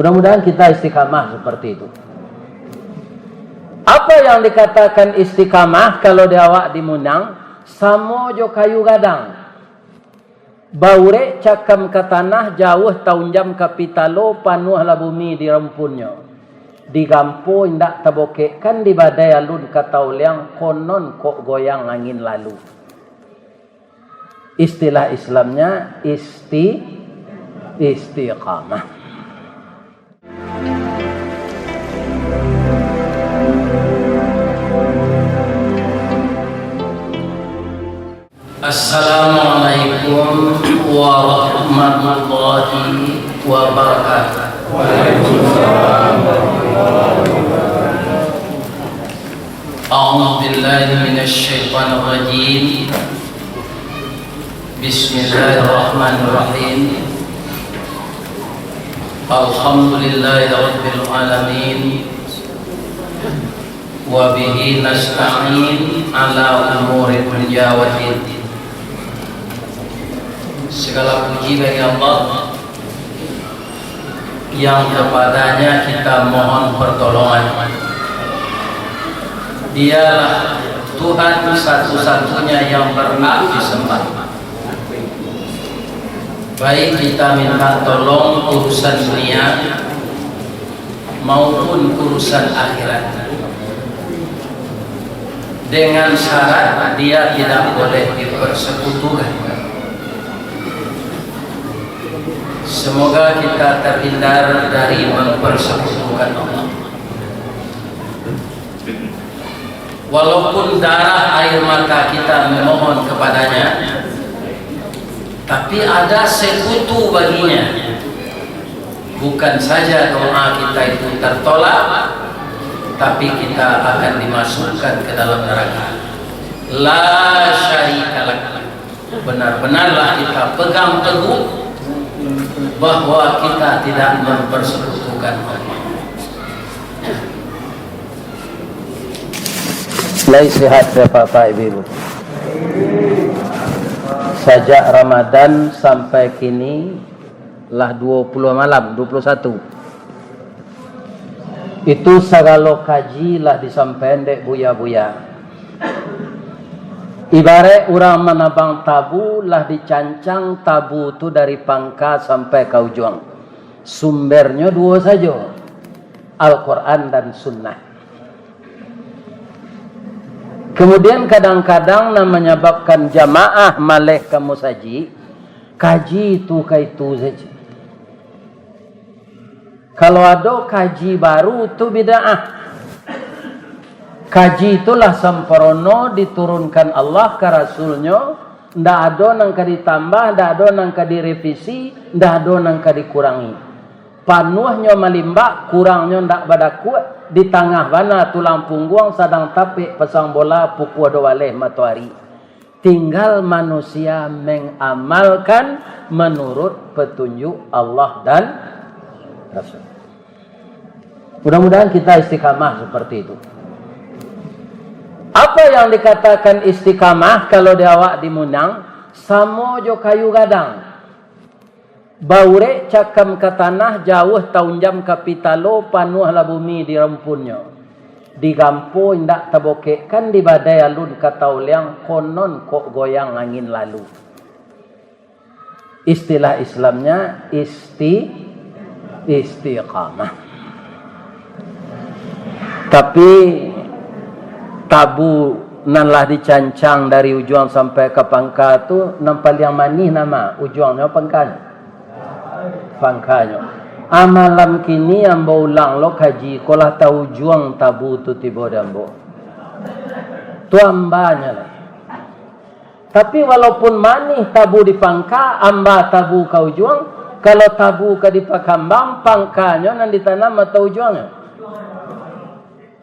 Mudah-mudahan kita istiqamah seperti itu. Apa yang dikatakan istiqamah kalau dia awak dimunang? Samo jo kayu gadang. Baure cakam ke tanah jauh tahun jam kapitalo panuhlah bumi di rempunnya. Digampo indak tabokek kan di badai alun katau liang konon kok goyang angin lalu. Istilah Islamnya istiqamah. Assalamualaikum warahmatullahi wabarakatuh. Waalaikumsalam warahmatullahi wabarakatuh. A'udzu billahi minasy syaithanir rajim. Bismillahirrahmanirrahim. Alhamdulillahirabbil alamin. Wa bihi nasta'in ala umuri dunya wa din. Segala puji bagi Allah yang kepadanya kita mohon pertolongan. Dialah Tuhan satu-satunya yang berhak disembah. Baik kita minta tolong urusan dunia maupun urusan akhirat, dengan syarat dia tidak boleh dipersekutukan. Semoga kita terhindar dari mempersekutukan Allah. Walaupun darah air mata kita memohon kepadanya, tapi ada sekutu baginya. Bukan saja doa kita itu tertolak, tapi kita akan dimasukkan ke dalam neraka. La syarika lak. Benar-benarlah kita pegang teguh bahwa kita tidak mempersekutukan Allah. Lai sehat ya Bapak Ibu. Sejak Ramadan sampai kini lah 20 malam, 21. Itu segala kaji lah disampaikan dek buya-buya. Ibarat orang menabang tabu lah dicancang tabu tu dari pangka sampai ke ujung. Sumbernya dua saja, Al-Quran dan Sunnah. Kemudian kadang-kadang menyebabkan jamaah malih kamu saji, kaji itu kaitu saja. Kalau ada kaji baru itu bid'ah. Kaji itulah sempurna diturunkan Allah ke Rasulnya. Tidak ada yang ditambah, tidak ada yang direvisi, tidak ada yang dikurangi. Panuhnya melimbak, kurangnya tidak pada kuat. Di tengah mana tulang punggung sedang tapik pasang bola pukul 2 waleh matahari. Tinggal manusia mengamalkan menurut petunjuk Allah dan Rasul. Mudah-mudahan kita istiqamah seperti itu. Apa yang dikatakan istiqamah kalau dia awak dimunang? Samo jo kayu gadang. Baure cakam ke tanah jauh tahun jam kapitalo panuhlah bumi di rempunnya. Digampo indak tabokek kan di badai alun katau liang konon kok goyang angin lalu. Istilah Islamnya istiqamah. Tapi tabu nanlah dicancang dari ujung sampai ke pangka tu nampak yang manis nama ujungnya pangkanya. Amalam kini ambo ulang lo kaji kolah tahu juang tabu tu tiba dambo. Tu ambanya lah. Tapi walaupun manis tabu di pangka, amba tabu kau juang. Kalau tabu ke di pakambang, pangkanya nan ditanam atau juangnya.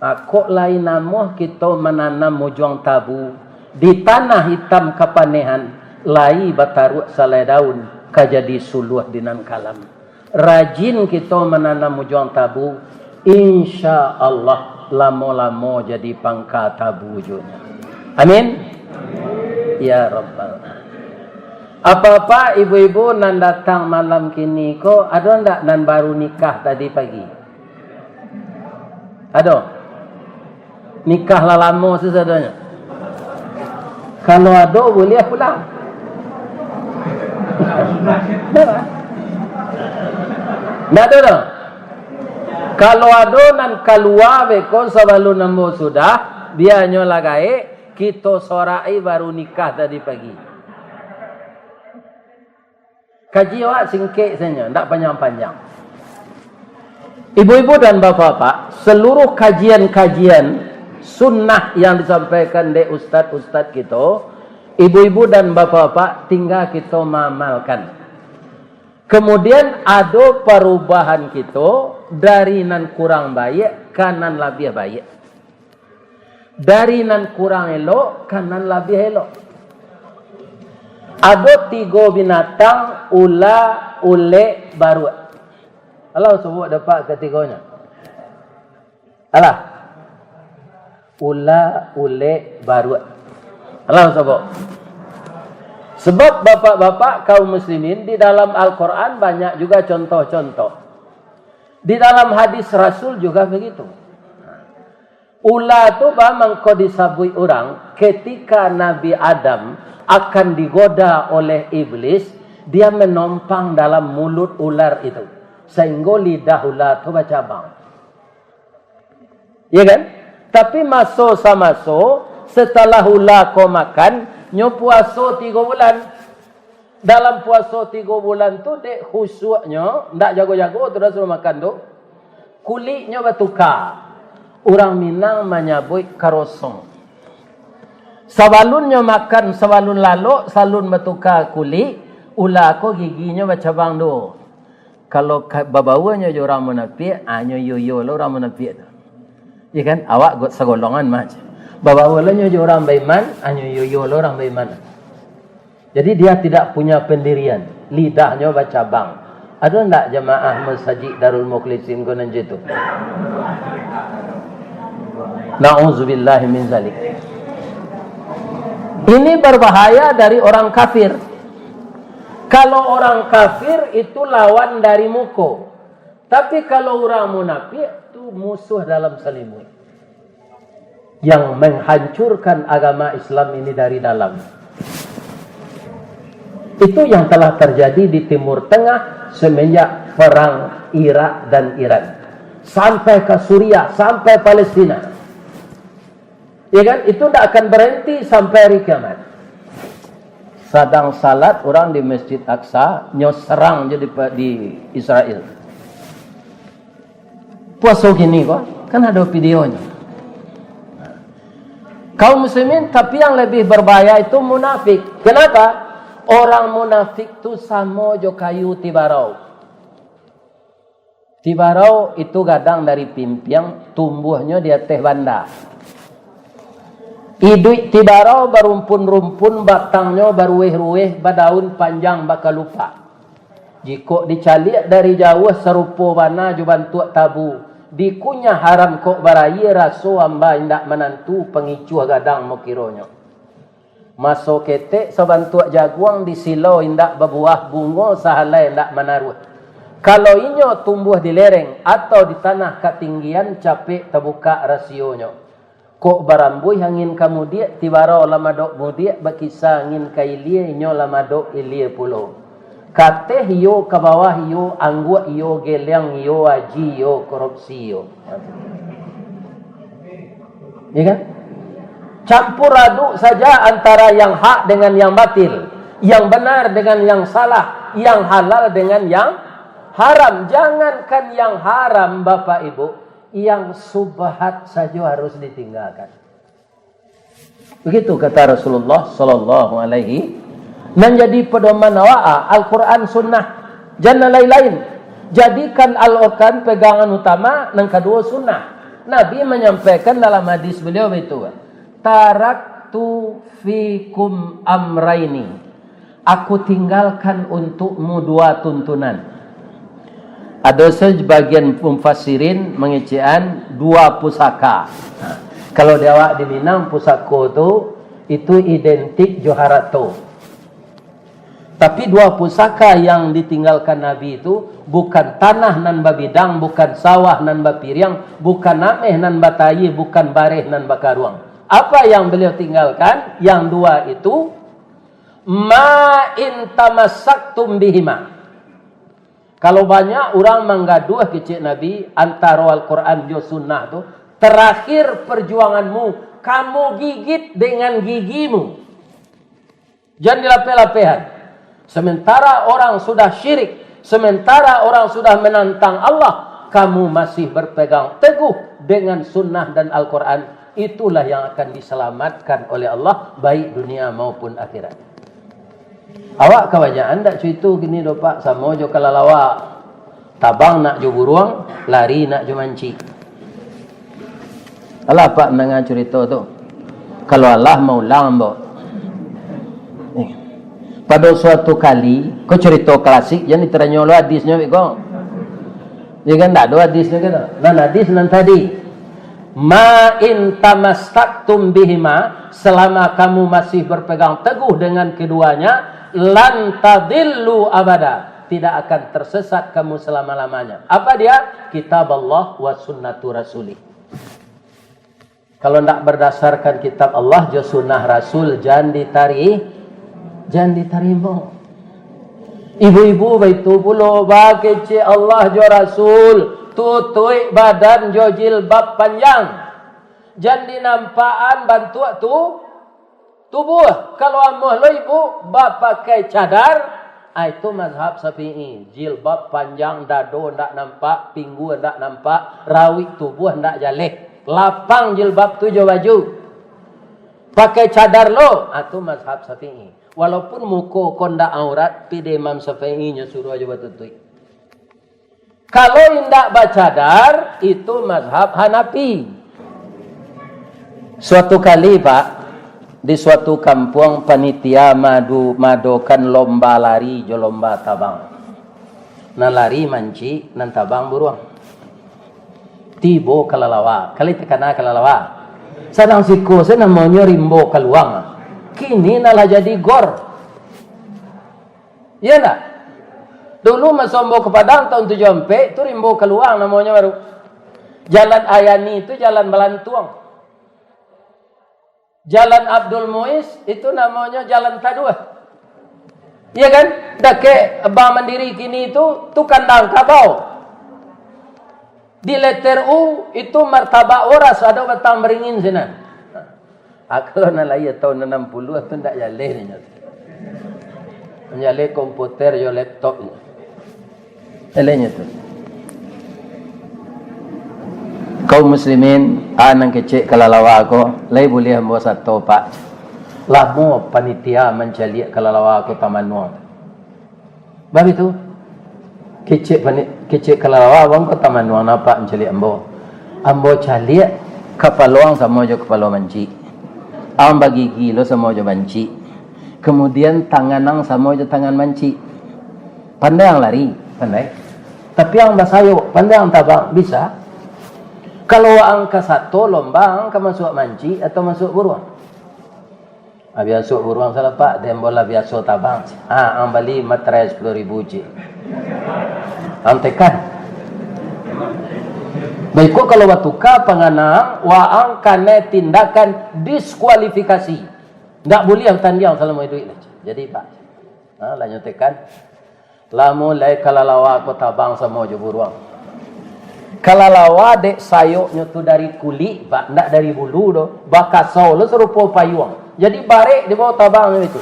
Kok lain namuh kita menanam mujuang tabu di tanah hitam kapanehan lai bataruk salai daun kajadi suluh dinan kalam. Rajin kita menanam mujuang tabu, insya Allah lamo-lamo jadi pangka tabu wujudnya. Amin. Ya Rabbal. Apa-apa ibu-ibu nan datang malam kini ko, ada ndak nan baru nikah tadi pagi? Ada? Nikah lah lama sesadanya. Kalau ada boleh pulang. Ndak ada dah. Kalau ada nan keluar beko sebelum nambo sudah, biarnya lagai kita sorai baru nikah tadi pagi. Kaji awak singkit saja, tak panjang-panjang. Ibu-ibu dan bapak-bapak, seluruh kajian-kajian sunnah yang disampaikan oleh ustaz-ustaz kita, ibu-ibu dan bapak-bapak tinggal kita mengamalkan. Kemudian ada perubahan kita dari nan kurang baik ke nan lebih baik. Dari nan kurang elok ke nan lebih elok. Ada 3 binatang ula, ule, baru. Allah sebut dapat ketiganya. Alah. Ula, ule, baru. Allah sebut. Sebab bapak-bapak kaum muslimin di dalam Al-Quran banyak juga contoh-contoh. Di dalam hadis Rasul juga begitu. Ula tu memang kau disabui orang ketika Nabi Adam akan digoda oleh iblis, dia menompang dalam mulut ular itu. Sehingga lidah ular itu bercabang. Ya kan? Tapi setelah ular kau makan, nyo puasa 3 bulan. Dalam puasa 3 bulan tu, dek khusyuknya, ndak jago-jago, terus suruh makan tu, kulitnya bertukar. Orang Minang menyebut karosong. Sebelumnya makan sebelum lalu, salun bertukar kulit, ulah aku giginya bercabang tu. Kalau babawanya je orang munafik, hanya yo-yo lah orang munafik tu. Ya kan? Awak segolongan macam. Babawanya je orang beriman, hanya yo-yo lah orang beriman. Jadi dia tidak punya pendirian. Lidahnya bercabang. Ada tak jemaah masjid Darul Mukhlisin konon jitu? Na'udzubillahi min zalik. Ini berbahaya dari orang kafir. Kalau orang kafir itu lawan dari muka. Tapi kalau orang munafik itu musuh dalam selimut. Yang menghancurkan agama Islam ini dari dalam. Itu yang telah terjadi di Timur Tengah semenjak perang Irak dan Iran. Sampai ke Suriah, sampai Palestina. Ya kan? Itu tidak akan berhenti sampai hari kiamat. Sedang salat orang di Masjid Aqsa, serang je di Israel. Puasa gini kok, kan ada videonya. Kaum muslimin, tapi yang lebih berbahaya itu munafik. Kenapa? Orang munafik itu sama jo kayu tibarau. Tibarau itu gadang dari pimpiang, tumbuhnya di atas banda. Iduk tibarau berumpun-rumpun, batangnya beruih-ruih, berdaun panjang bakal lupa. Jika dicalik dari jauh serupa mana jubantuak tabu. Dikunya haram kok baraya raso amba indak menantu pengicu gadang mokironyo. Masuk ketek sebantuak jaguang di silau indak berbuah bunga sahalai indak menaruh. Kalau inyo tumbuh di lereng atau di tanah ketinggian capek terbuka rasionya. Kok barambui angin kamu dia tibarau lama dok mudia bakisah angin kailia inyo lama dok ilia pulau. Kate hiyo ke bawah hiyo angguk hiyo geliang hiyo aji hiyo korupsi hiyo. Ya kan? Campur aduk saja antara yang hak dengan yang batil, yang benar dengan yang salah, yang halal dengan yang haram. Jangankan yang haram Bapak Ibu, yang subhat saja harus ditinggalkan. Begitu kata Rasulullah sallallahu alaihi. Menjadi pedoman awak Al-Quran Sunnah jangan lain-lain. Jadikan Al-Quran pegangan utama, yang kedua Sunnah. Nabi menyampaikan dalam hadis beliau itu, taraktu fikum amraini, aku tinggalkan untukmu 2 tuntunan. Ada sebagian mufassirin mengecean 2 pusaka. Kalau di awak di Minang pusaka itu identik joharato. Tapi dua pusaka yang ditinggalkan Nabi itu bukan tanah nan babidang, bukan sawah nan bapiriang, bukan nameh nan batayi, bukan bareh nan bakaruang. Apa yang beliau tinggalkan? Yang dua itu, ma in tamassaktum bihima. Kalau banyak orang menggaduh kecik Nabi antara Al-Quran dan Sunnah tu, terakhir perjuanganmu, kamu gigit dengan gigimu. Jangan dilapeh-lapehan. Sementara orang sudah syirik, sementara orang sudah menantang Allah, kamu masih berpegang teguh dengan sunnah dan Al-Quran. Itulah yang akan diselamatkan oleh Allah, baik dunia maupun akhirat. Awak kebanyakan tak cerita gini do pak, sama jo kalalawak. Tabang nak jo buruang, lari nak jo manci. Allah pak mendengar cerita tu. Kalau Allah mau lambo. Pada suatu kali, kau cerita klasik, jangan diteranya lo hadisnya, kau. Dia kan tak ada hadisnya kan? Dan hadis nan tadi, ma in tamassaktum bihima, selama kamu masih berpegang teguh dengan keduanya, lan tadillu abada, tidak akan tersesat kamu selama-lamanya. Apa dia? Kitab Allah wa sunnatu rasulih. Kalau tidak berdasarkan kitab Allah dan sunnah Rasul, jangan diterima. Ibu-ibu itu pula bakece Allah jo Rasul, tutui badan jo jilbab panjang. Jangan dinampaan bantu tu tubuh. Kalau amuh lo ibu bab pakai cadar, itu mazhab Syafi'i. Jilbab panjang, dado ndak nampak, pinggu ndak nampak, rawi tubuh ndak jaleh. Lapang jilbab tu jo baju. Pakai cadar lo, itu mazhab Syafi'i. Walaupun muka kondak aurat, pide Imam Syafi'inya suruh aja batutui. Kalau indak bacadar, itu mazhab Hanafi. Suatu kali pak, di suatu kampung panitia madokan lomba lari, jo lomba tabang. Nan lari manci, nan tabang buruang. Tibo kalalawa, kali tekana kalalawa. Sadang siku, saya namanya rimbo kaluang. Kini nalah jadi gor. Iya tak? Dulu Masombo ke Padang tahun 74 itu rimbo keluang namanya baru. Jalan Ayani itu jalan Melantuang. Jalan Abdul Muiz itu namanya jalan Taduah. Iya kan? Dake Bank Mandiri kini itu kandang kabau. Di letter U itu martabak oras ada batang beringin sana. Kalau nak lahir tahun 60 tu tak jaleh ni. Jaleh komputer yo laptop ni. Elenya tu. Kaum muslimin anang kecik kalalawa aku, lai boleh ambo satu pak. Lamo panitia mencaliak kalalawa aku Taman Nuang. Bab itu kecik kalalawa bang ko Taman Nuang nampak mencaliak ambo. Ambo caliak kapaluang sama jo kepala manci. Am bagi gilo sama jo banci. Kemudian tanganang sama jo tangan manci. Pandai yang lari, pandai. Tapi yang basayo, pandai yang tabang, bisa. Kalau angka satu lomba, angka masuk manci atau masuk buruang. Biasa buruang salah pak, dan bola biasa tabang. Ang bali materai 10,000 je. Ang tekan. Baik kalau watuka panganang waang kane tindakan diskualifikasi. Tak boleh yang tandiang selama duit. Jadi pak, lanjut tekan. Lamu lai kalalawa ko tabang sama jo buruang. Kalalawa dek sayuknya tu dari kulit pak, ndak dari bulu do. Bakasau lo serupa payung. Jadi barek di bawah tabang itu.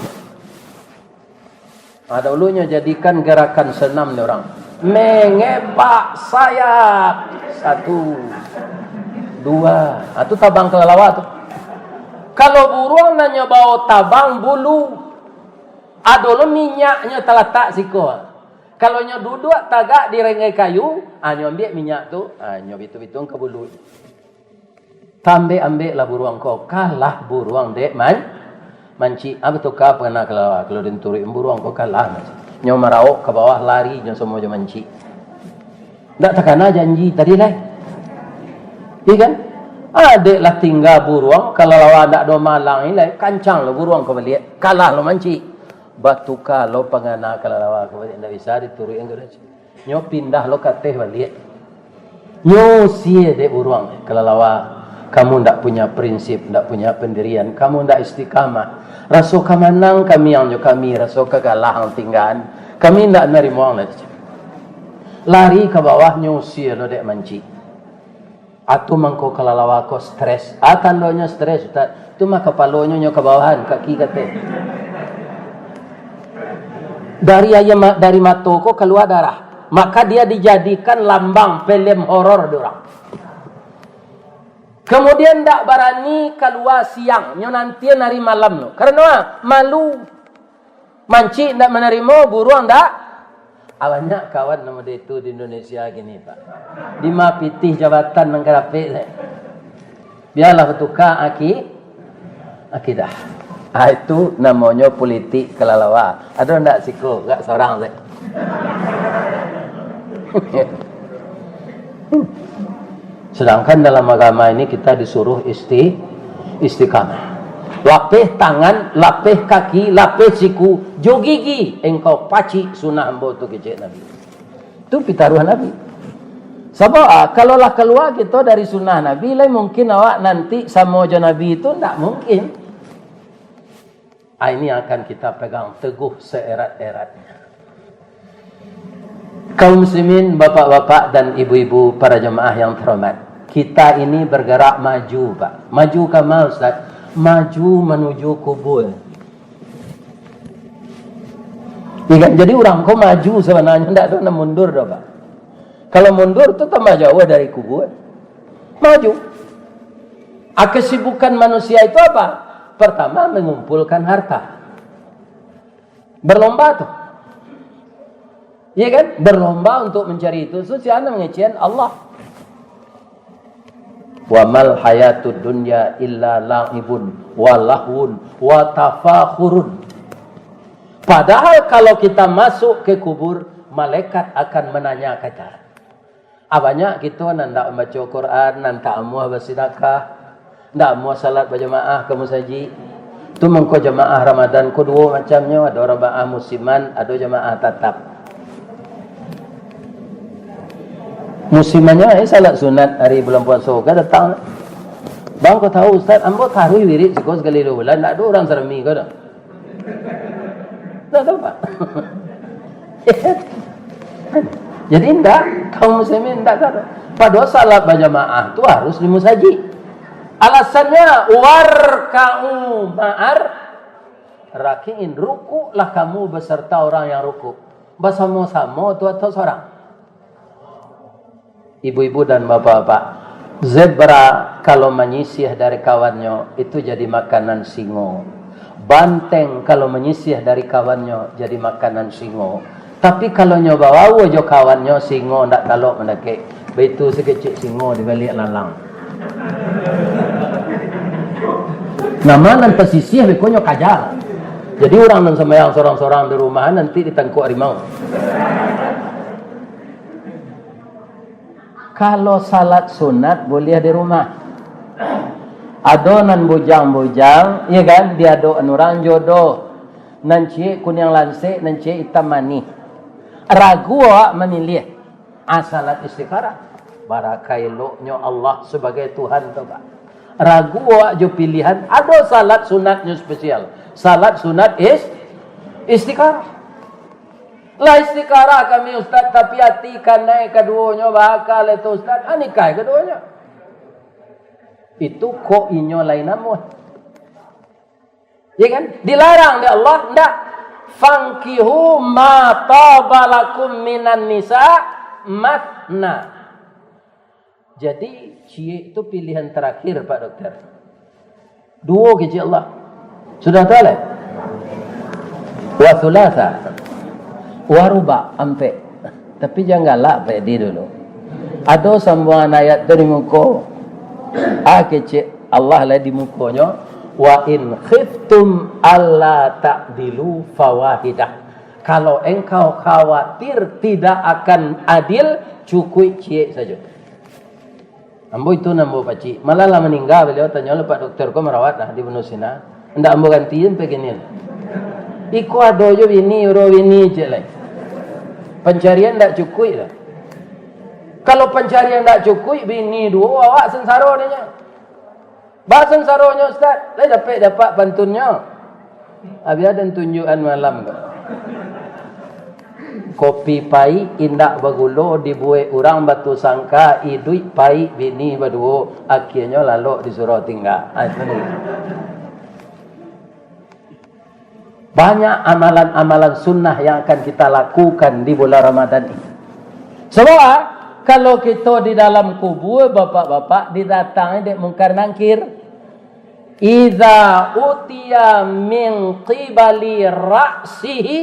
Dahulunya jadikan gerakan senam ni orang. Mengebak sayap. 1, 2. Itu tabang kelalawa tu. Kalau buruang nanya bawa tabang bulu, adolo minyaknya terletak siko. Kalau nyo duduk tagak di rengai kayu, nyo ambil minyak tu, nyo bitu-bitung ke bulu. Ambil lah buruang kau. Kalah buruang dek manci. Betul kah pernah kelalawa. Kalau dinturi buruang kau kalah. Nyo marauk ke bawah lari, nyo semua jo manci. Tak takana janji tadi lah. Iya kan? Adeklah tinggal buruang. Kalau lawan tak ada malang ni lah. Kancang lah buruang kau balik. Kalah lo manci. batuka lo pangana kalalawa ko nda bisa dituri ang gura nyo pindah lo kateh balik nyo sie de uruang kalalawa kamu ndak punya prinsip, ndak punya pendirian, kamu ndak istiqamah. Raso kamanang kami yang kami raso kagalah ang tinggalan. Kami ndak nerimo ang lari ke bawah nyo sie lo dek manci. Atu mangko kalalawa ko stres. Akan lo nyo stres Ustaz. Tu mah kepalonyo nyo ke bawahan kaki kate. Dari matoko keluar darah. Maka dia dijadikan lambang film horor dorang. Kemudian tak berani keluar siang. Nyo nanti nari malam lo. Karena malu. Manci tak menerima, buruang tak. Banyak kawan nama dia itu di Indonesia gini Pak. Di mapitih jabatan mengkerapik. Biarlah bertukar akidah. Itu namanya politik kelalawa. Ada ndak siko? Enggak seorang saya. Sedangkan dalam agama ini kita disuruh istiqamah. Lapih tangan, lapih kaki, lapih siku, jo gigi engkau paci sunah ambo tu kecek Nabi. Itu pitaruhan Nabi. Sebab kalau lah keluar kita dari sunnah Nabi, lain mungkin awak nanti sama je Nabi itu tak mungkin. Ini akan kita pegang teguh seerat-eratnya. Kaum muslimin, bapak-bapak dan ibu-ibu para jemaah yang terhormat, kita ini bergerak maju Pak. Maju ke mana Ustaz? Maju menuju kubur. Jadi orang kau maju sebenarnya tidak ada mundur dah Pak. Kalau mundur itu tambah jauh dari kubur. Maju. Kesibukan manusia itu apa? Pertama mengumpulkan harta. Berlomba tuh. Iya kan? Berlomba untuk mencari itu. Siapa mengecewakan Allah. Wa mal hayatud dunya illa la'ibun wa lahwun wa tafakhurun. Padahal kalau kita masuk ke kubur, malaikat akan menanya kita. Banyak kita ndak baca Quran, ndak amuah bersedekah, ndak amuah salat berjamaah ke masjid. Tu mengko jamaah Ramadan ko dua macamnya, ada jamaah musiman, ada jamaah tatap. Musimannya salat sunat hari bulan puasa ke datang. Bang kau tahu Ustaz, ambo taruh wirid sekos sekali 2 bulan, tak ada orang seremi kau dah. Tak tahu Pak. Jadi enggak, kaum muslimin enggak tahu. Padahal salat berjamaah tu harus di musajid. Alasannya warka'u ma'ar raki'in, rukuklah kamu beserta orang yang rukuk. Bersama-sama tu atau seorang. Ibu-ibu dan bapak-bapak, zebra kalau menyisih dari kawannya itu jadi makanan singo. Banteng kalau menyisih dari kawannya jadi makanan singo. Tapi kalau nyoba wawo jo kawannya singo ndak talok mendekek. Begitu sekecil singo di balik lalang. Nama nan pesisih bekonyo kajar. Jadi orang nan sembahyang sorang-sorang di rumah nanti ditangkuk harimau. Kalau salat sunat boleh di rumah. Adonan bujang-bujang, ya kan? Dia do orang jodoh. Nanti kuning lansik, nanti hitam manis. Ragu awak memilih. Salat istikharah. Barakailoknya Allah sebagai Tuhan tu Pak. Ragu awak jo pilihan. Ada salat sunatnya spesial. Salat sunat istikharah. Lah istikharah kami Ustaz, tapi hati kan naik keduanya bakal itu Ustaz. Nikah keduanya. Itu kok inyo lain namun. Ya kan? Dilarang oleh Allah, enggak. Fankihu ma tabalakum minan nisa matna. Jadi cie itu pilihan terakhir Pak Dokter. 2 gaji Allah. Sudah tahu lah. Wa thulatha. Waruba ampe. Tapi janganlah pedi dulu. Ada sambungan ayat dari muka. Kecik Allah lah di mukanya. Wa in khiftum alla ta'dilu fawahidah. Kalau engkau khawatir tidak akan adil, cukup cie saja. Ambo itu nambo paci. Malah lah meninggal beliau tanya Pak Dokter kau merawat nah di Benusina. Ndak ambo gantiin begini. Iku ada je bini, bini je lah. Pencarian tak cukup lah. Kalau pencarian tak cukup, bini dua, awak sengsara dia. Bah sengsaronya Ustaz, saya dapat pantunnya. Habis ada tunjukan malam ke. Kopi pahit indak bergula dibuat orang batu sangka idui pahit bini berdua akhirnya lalu disuruh tinggal. Banyak amalan-amalan sunnah yang akan kita lakukan di bulan Ramadan ini. Sebab kalau kita di dalam kubur bapak-bapak didatangi dek mungkar nangkir. Iza utiya min qibali ra'sihi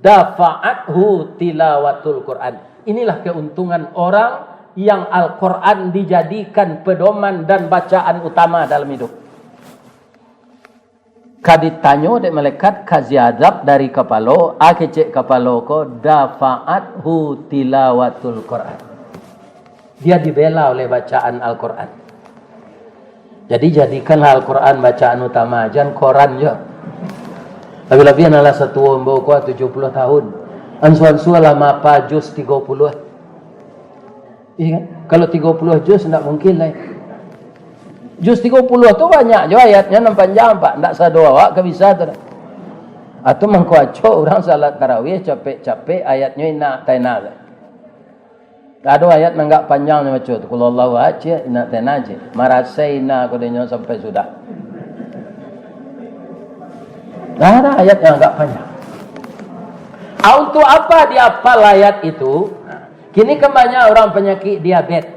dafa'athu tilawatul Quran. Inilah keuntungan orang yang Al-Quran dijadikan pedoman dan bacaan utama dalam hidup. Kaditanyo dek malaikat kaziadab dari kepala, akecek kepala ko dafa'athu tilawatul Quran. Dia dibela oleh bacaan Al-Quran. Jadi jadikanlah Al-Quran bacaan utama, jangan koran je. Lebih-lebih adalah satu umur kuat 70 tahun. Ansuan-suan lama apa juz 30. Iya kan? Kalau 30 juz tidak mungkin lah. Juz 30 tu banyak je ayatnya 6 panjang pak. Tak sadu awak ke bisa tu. Atau mengkuaco orang salat tarawih capek-capek ayatnya nak tainal. Ada ayat nanggak panjang macam tu. Kalau Allah aja nak tainal je. Marasaina kodenya sampai sudah. Ada ayat yang agak panjang. Untuk apa dia hafal ayat itu? Kini kebanyakan orang penyakit diabetes.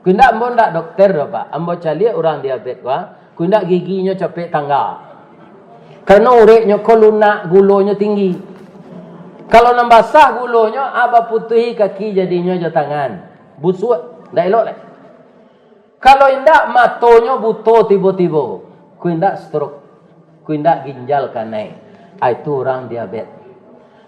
Kundak ambo ndak dokter dah pak. Ambo cari orang diabetes wah. Kundak giginya capek tangga. Karena ureknya koluna gulonya tinggi. Kalau nambah sah gulonya apa putuhi kaki jadinya je tangan. Busuk, ndak elok lah. Kalau indak matonya buto tiba-tiba. Kundak stroke. Kundak ginjal kan naik. Itu orang diabetes.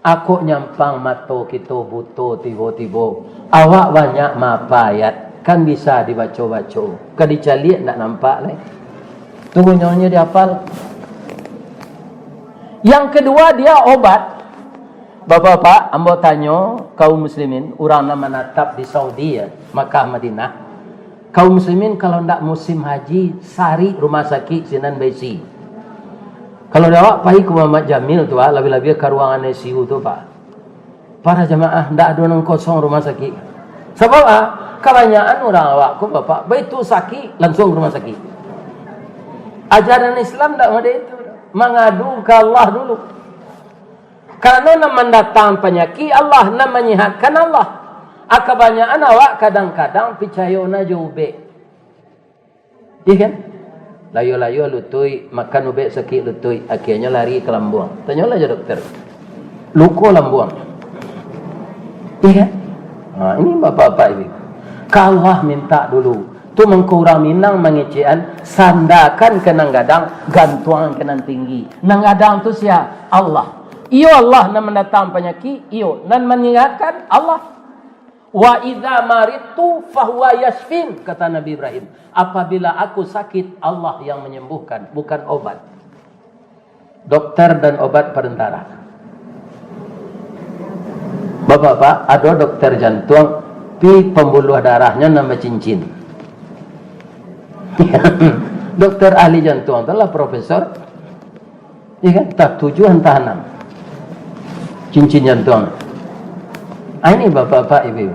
Aku nyampang mato kita buto tiba-tiba. Awak banyak mapa ayat. Kan bisa dibaca-baca. Kan dicaliak tak nampak lah. Tunggu nyonya dihafal. Yang kedua dia obat. Bapak-bapak, ambo tanya kaum muslimin, orang nama natap di Saudi ya, Makkah Madinah. Kaum muslimin kalau ndak musim haji, sari rumah sakit Sinan Besi. Kalau awak pergi ke Muhammad Jamil tu, lebih-lebih ke ruangan ICU tu pak. Para jamaah ndak ada nang kosong rumah sakit. Sebab kebanyakan orang awak ku bapak, begitu sakit langsung ke rumah sakit. Ajaran Islam ndak ada itu. Mengadu ke Allah dulu. Karena nak mendatang penyakit Allah, nak menyihatkan Allah. Kebanyakan awak kadang-kadang percaya na je ubek. Iya kan? Layu-layu lutui, makan ubek sakit lutui, akhirnya lari ke lambuang. Tanyalah je doktor. Luka lambuang. Iya kan? Ini bapak-bapak ini. Allah minta dulu. Tu mengkurang minang mengecean, sandakan ke nang gadang, gantuan ke nang tinggi. Nang gadang tu siapa? Allah. Iyo Allah nak mendatang penyakit, iyo dan mengingatkan Allah. Wa idza maritu fahuwa yashfin, kata Nabi Ibrahim. Apabila aku sakit, Allah yang menyembuhkan, bukan obat. Dokter dan obat perantara. Bapak-bapak, ada dokter jantung, pi pembuluh darahnya nama cincin. Dokter ahli jantung adalah profesor. Ya kan? Tak 7 entah 6. Cincin jantung. Ini bapak-bapak ibu.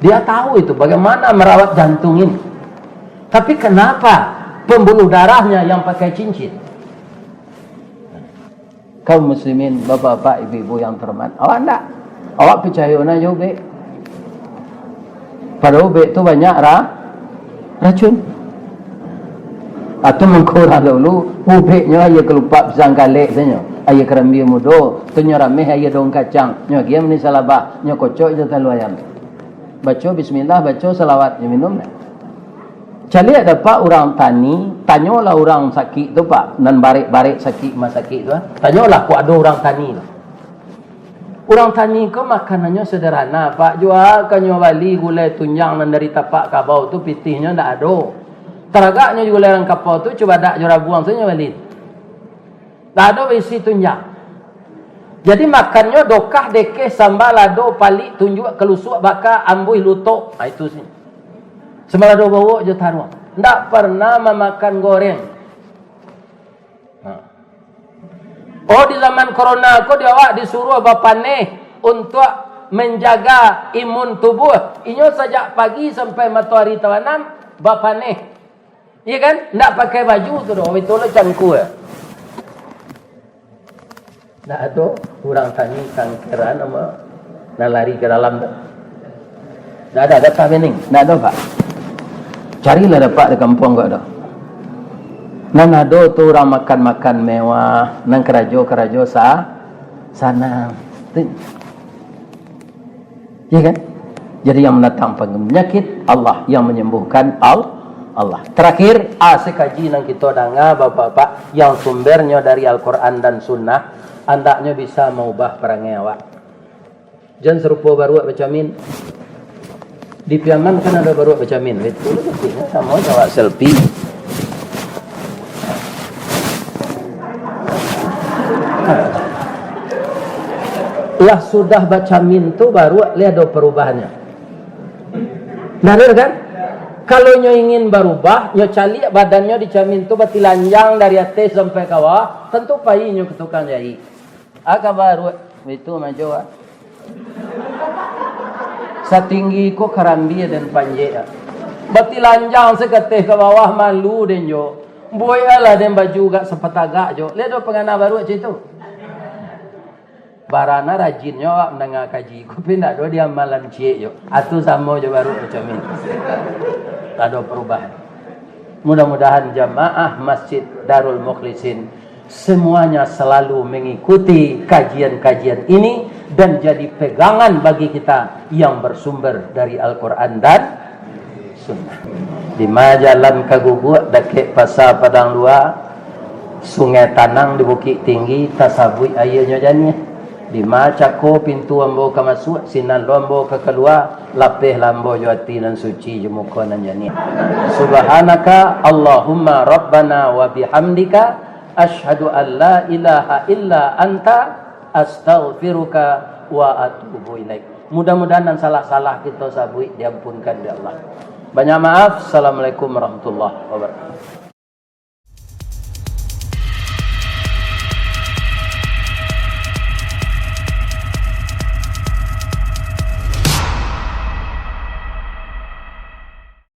Dia tahu itu bagaimana merawat jantung ini. Tapi kenapa pembuluh darahnya yang pakai cincin? Kaum muslimin, bapak-bapak ibu-ibu yang terhormat. Awak enggak? Awak percaya na ubek? Pada ubek itu banyak racun. Atau mengkurang dulu ubeknya ia kelupak pisang kalek saja. Ayah kerambi mudo, tu nyorameh ayah daun kacang, nyogiam ni salabah, nyokocok itu talu ayam. Baca bismillah, baca salawat, minum. Cali ada pak orang tani, tanyalah orang sakit tu pak, nan barik-barik sakit mas sakit tu. Tanyalah ku ada orang tani. Orang tani ko makanannya sederhana, pak jual kanyo bali gulai tunjang nan dari tapak kabau tu pitihnya ndak ada. Teragaknya gulai orang kapau tu coba dak jora buang saja bali. Tak ada isi tunjang. Jadi makannya dokah dekeh sambal lado palik tunjuk kelusuk bakar ambui lutok. Itu sih. Sambal lado bawa je taruh. Tak pernah memakan goreng. Oh di zaman corona aku dia awak disuruh bapaneh untuk menjaga imun tubuh. Inyo sejak pagi sampai matahari terbenam bapaneh. Iya kan? Tak pakai baju tu doh. Itu lah cangku ya. Tak ada orang tani kangkeran sama nak lari ke dalam tu. Tak ada dapat bening. Tak ada pak. Carilah dapat di kampung kau ada. Nan ada tu orang makan-makan mewah, nang kerajo-kerajo sana. Ya kan? Jadi yang mendatangkan penyakit Allah, yang menyembuhkan Allah. Terakhir, sekaji nang kita dengar bapak-bapak yang sumbernya dari Al-Quran dan Sunnah, andaknya bisa mengubah perangai awak. Jangan serupa baru macam min. Di Piaman kan ada baru macam min. Itu lebih sama jawab selfie. Lah sudah baca min tu baru lihat ada perubahannya. Benar kan? Kalau nyo ingin berubah, nyo cari badannya dicamin tu batilanjang dari atas sampai bawah, tentu payah nyo ke tukang jahit. Agak baru itu maju. Setinggi ko karambi dan panje. Batilanjang seketeh ke bawah malu den yo. Boyalah den baju gak sepetagak jo. Lihat do pengana baru situ. Barana rajinnya awak mendengar kaji. Tapi tak ada dia malam cik yo. Atu sama je baru macam ni. Tak ada perubahan. Mudah-mudahan jamaah Masjid Darul Mukhlisin semuanya selalu mengikuti kajian-kajian ini dan jadi pegangan bagi kita yang bersumber dari Al-Quran dan Sunnah. Di jalan kagubuk dekat pasar Padang Luar, Sungai Tanang di Bukit Tinggi, tasabui airnya jani. Di Cako pintu ambo ke masuk, sinan ambo ke keluar, lapih lambo juati dan suci jemuka nan jani. Subhanaka Allahumma Rabbana wa bihamdika asyhadu an la ilaha illa anta astaghfiruka wa atubu ilaik. Mudah-mudahan dan salah-salah kita sabui diampunkan oleh Allah. Banyak maaf. Assalamualaikum warahmatullahi wabarakatuh.